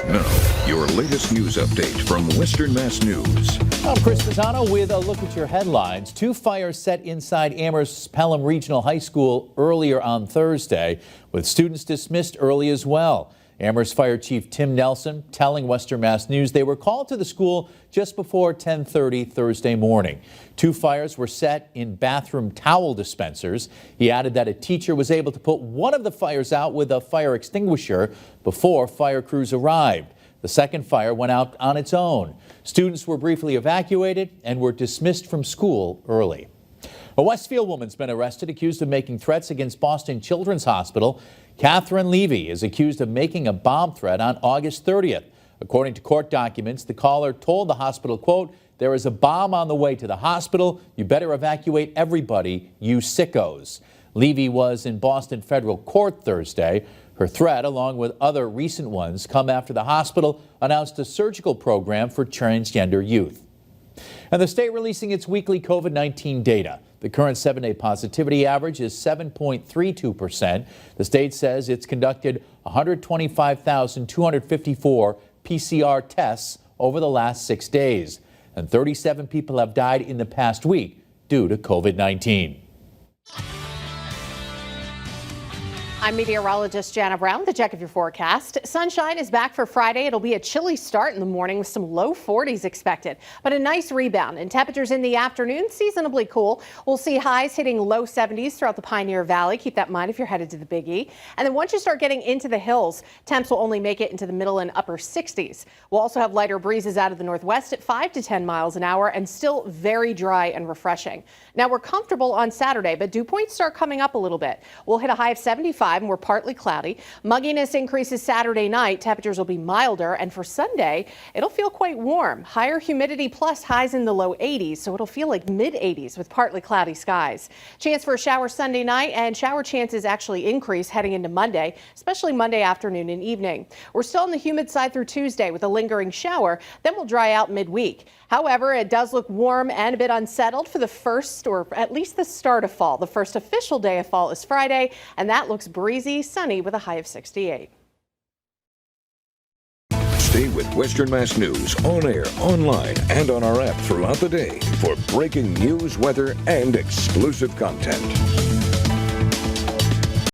Now, your latest news update from Western Mass News. I'm Chris Mazzano with a look at your headlines. 2 fires set inside Amherst Pelham Regional High School earlier on Thursday, with students dismissed early as well. Amherst Fire Chief Tim Nelson telling Western Mass News they were called to the school just before 10:30 Thursday morning. 2 fires were set in bathroom towel dispensers. He added that a teacher was able to put one of the fires out with a fire extinguisher before fire crews arrived. The second fire went out on its own. Students were briefly evacuated and were dismissed from school early. A Westfield woman's been arrested accused of making threats against Boston Children's Hospital. Catherine Levy is accused of making a bomb threat on August 30th. According to court documents, the caller told the hospital, quote, "There is a bomb on the way to the hospital. You better evacuate everybody, you sickos." Levy was in Boston federal court Thursday. Her threat, along with other recent ones, come after the hospital announced a surgical program for transgender youth. And the state releasing its weekly COVID-19 data. The current 7-day positivity average is 7.32%. The state says it's conducted 125,254 PCR tests over the last 6 days. And 37 people have died in the past week due to COVID-19. I'm meteorologist Jana Brown with a check of your forecast. Sunshine is back for Friday. It'll be a chilly start in the morning with some low 40s expected, but a nice rebound. And temperatures in the afternoon, seasonably cool. We'll see highs hitting low 70s throughout the Pioneer Valley. Keep that in mind if you're headed to the Big E. And then once you start getting into the hills, temps will only make it into the middle and upper 60s. We'll also have lighter breezes out of the northwest at 5 to 10 miles an hour and still very dry and refreshing. Now we're comfortable on Saturday, but dew points start coming up a little bit. We'll hit a high of 75. And we're partly cloudy. Mugginess increases Saturday night. Temperatures will be milder, and for Sunday, it'll feel quite warm. Higher humidity plus highs in the low 80s, so it'll feel like mid 80s with partly cloudy skies. Chance for a shower Sunday night, and shower chances actually increase heading into Monday, especially Monday afternoon and evening. We're still on the humid side through Tuesday with a lingering shower, then we'll dry out midweek. However, it does look warm and a bit unsettled for the first, or at least the start of fall. The first official day of fall is Friday, and that looks breezy, sunny with a high of 68. Stay with Western Mass News on air, online, and on our app throughout the day for breaking news, weather, and exclusive content.